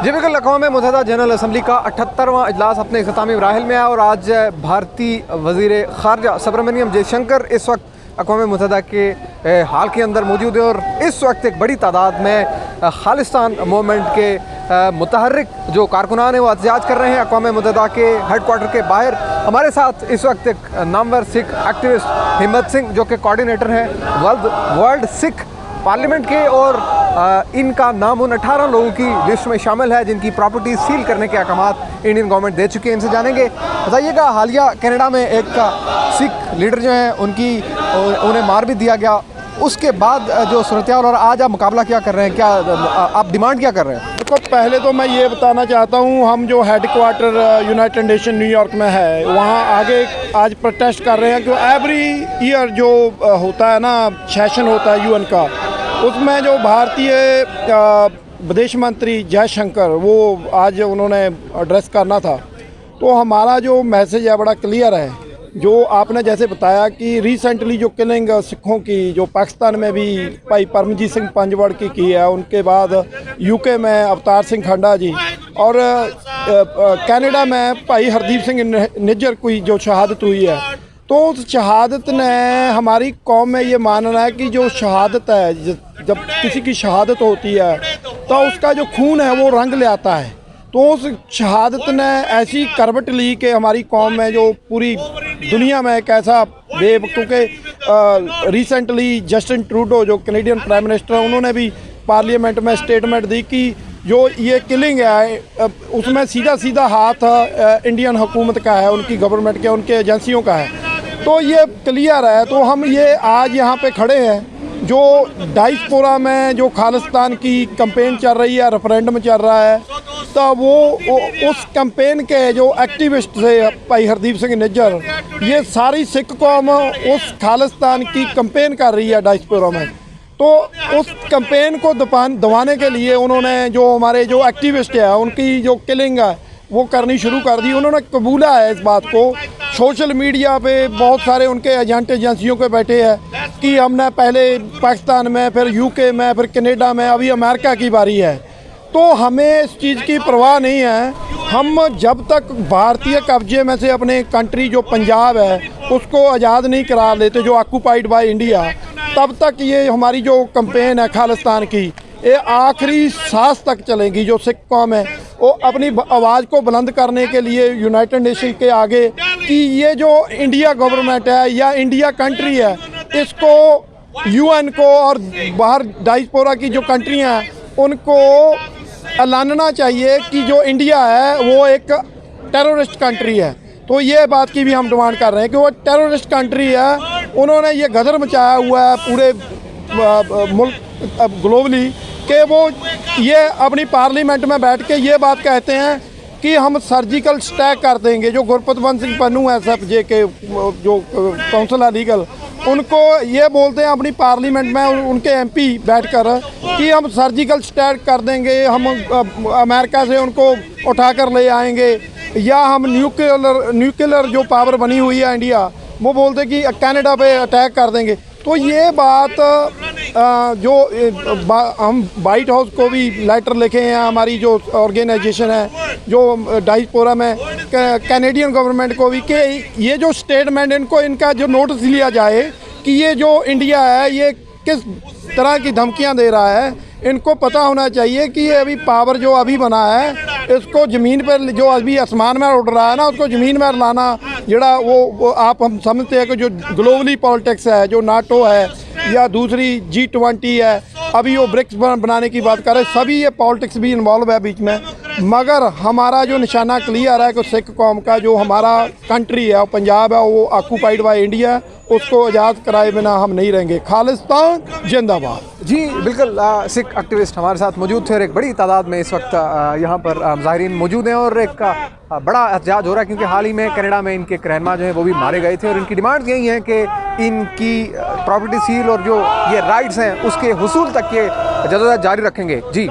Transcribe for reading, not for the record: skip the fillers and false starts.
जी बिल्कुल, अक़वाम मुत्तहिदा general assembly का 78वां इजलास अपने इख्तितामी मराहिल में है और आज भारतीय वज़ीर ख़ारजा सुब्रमण्यम जयशंकर इस वक्त अक़वाम मुत्तहिदा के हाल के अंदर मौजूद है और इस वक्त एक बड़ी तादाद में खालिस्तान मूवमेंट के मुतहर्रिक जो कारकुनान हैं वो एहतजाज कर रहे हैं अक़वाम मुत्तहिदा के हेड क्वार्टर के बाहर। हमारे साथ इस वक्त एक नामवर सिख एक्टिविस्ट हिम्मत सिंह जो कि कोऑर्डिनेटर हैं वर्ल्ड सिख पार्लियामेंट के और इनका नाम उन 18 लोगों की लिस्ट में शामिल है जिनकी प्रॉपर्टी सील करने के अहकामात इंडियन गवर्नमेंट दे चुकी है। इनसे जानेंगे, बताइएगा हालिया कनाडा में एक सिख लीडर जो हैं उन्हें मार भी दिया गया, उसके बाद जो सूरत-ए-हाल और आज आप मुकाबला क्या कर रहे हैं, क्या आप डिमांड क्या कर रहे हैं? देखो, पहले तो मैं ये बताना चाहता हूँ, हम जो head quarter United nation New York में है वहाँ आगे आज प्रोटेस्ट कर रहे हैं कि एवरी ईयर जो होता है ना सेशन होता है यूएन का, उसमें जो भारतीय विदेश मंत्री जयशंकर वो आज उन्होंने एड्रेस करना था। तो हमारा जो मैसेज है बड़ा क्लियर है, जो आपने जैसे बताया कि रिसेंटली जो किलिंग सिखों की जो पाकिस्तान में भी भाई परमजीत सिंह पंजवड़ की है, उनके बाद यूके में अवतार सिंह खंडा जी और कनाडा में भाई हरदीप सिंह निज्जर की जो शहादत हुई है, तो उस शहादत ने हमारी कौम में ये मानना है कि जो शहादत है, जब किसी की शहादत होती है तो उसका जो खून है वो रंग ले आता है। तो उस शहादत ने ऐसी करवट ली कि हमारी कौम में जो पूरी दुनिया में एक ऐसा क्योंकि रिसेंटली जस्टिन ट्रूडो जो कैनेडियन प्राइम मिनिस्टर हैं, उन्होंने भी पार्लियामेंट में स्टेटमेंट दी कि जो ये किलिंग है उसमें सीधा सीधा हाथ इंडियन हुकूमत का है, उनकी गवर्नमेंट के, उनके एजेंसियों का है। तो ये क्लियर है। तो हम ये आज यहाँ पे खड़े हैं, जो डायस्पोरा में जो खालिस्तान की कैंपेन चल रही है, रेफरेंडम चल रहा है, तो वो उस कैंपेन के जो एक्टिविस्ट थे भाई हरदीप सिंह निज्जर, ये सारी सिख कौम उस खालिस्तान की कैंपेन कर रही है डायस्पोरा में। तो उस कैंपेन को दबाने के लिए उन्होंने जो हमारे जो एक्टिविस्ट है उनकी जो किलिंग है वो करनी शुरू कर दी। उन्होंने कबूला है इस बात को, सोशल मीडिया पे बहुत सारे उनके एजेंट एजेंसियों के बैठे हैं कि हमने पहले पाकिस्तान में, फिर यूके में, फिर कनाडा में, अभी अमेरिका की बारी है। तो हमें इस चीज़ की परवाह नहीं है। हम जब तक भारतीय कब्जे में से अपने कंट्री जो पंजाब है उसको आज़ाद नहीं करा लेते, जो ऑक्यूपाइड बाय इंडिया, तब तक ये हमारी जो कैंपेन है खालिस्तान की ये आखिरी सांस तक चलेगी। जो सिख कौम है वो अपनी आवाज़ को बुलंद करने के लिए यूनाइटेड नेशन के आगे कि ये जो इंडिया गवर्नमेंट है या इंडिया कंट्री है, इसको यूएन को और बाहर डायस्पोरा की जो कंट्रियाँ हैं उनको ऐलानना चाहिए कि जो इंडिया है वो एक टेररिस्ट कंट्री है। तो ये बात की भी हम डिमांड कर रहे हैं कि वो टेररिस्ट कंट्री है। उन्होंने ये गदर मचाया हुआ है पूरे मुल्क ग्लोबली कि वो ये अपनी पार्लियामेंट में बैठ के ये बात कहते हैं कि हम सर्जिकल स्ट्राइक कर देंगे। जो गुरपतवंत सिंह पन्नू है SFJ के जो काउंसिल है लीगल, उनको ये बोलते हैं अपनी पार्लियामेंट में उनके MP बैठकर कि हम सर्जिकल स्ट्राइक कर देंगे, हम अमेरिका से उनको उठाकर ले आएंगे, या हम न्यूक्लियर जो पावर बनी हुई है इंडिया, वो बोलते कि कनाडा पे अटैक कर देंगे। तो ये बात जो हम वाइट हाउस को भी लेटर लिखे हैं, हमारी जो ऑर्गेनाइजेशन है जो डायस्पोरा में, कैनेडियन गवर्नमेंट को भी, कि ये जो स्टेटमेंट इनका जो नोटिस लिया जाए कि ये जो इंडिया है ये किस तरह की धमकियां दे रहा है। इनको पता होना चाहिए कि ये अभी पावर जो अभी बना है इसको ज़मीन पर, जो अभी आसमान में उड़ रहा है ना, उसको ज़मीन में लाना जड़ा वो आप हम समझते हैं कि जो ग्लोबली पॉलिटिक्स है, जो नाटो है या दूसरी G20 है, अभी वो ब्रिक्स बनाने की बात कर रहे हैं, सभी ये पॉलिटिक्स भी इन्वॉल्व है बीच में। मगर हमारा जो निशाना क्लियर है कि सिख कौम का जो हमारा कंट्री है, पंजाब है, वो ऑक्यूपाइड बाय इंडिया, उसको आज़ाद कराए बिना हम नहीं रहेंगे। खालिस्तान जिंदाबाद। जी बिल्कुल, सिख एक्टिविस्ट हमारे साथ मौजूद थे और एक बड़ी तादाद में इस वक्त यहाँ पर ज़ाहिरीन मौजूद हैं और एक बड़ा एहतजाज हो रहा है क्योंकि हाल ही में कनाडा में इनके रहनुमा जो हैं वो भी मारे गए थे और इनकी डिमांड यही है कि इनकी प्रॉपर्टी सील और जो ये राइट्स हैं उसके हुसूल तक ये जदोजहद जारी रखेंगे। जी।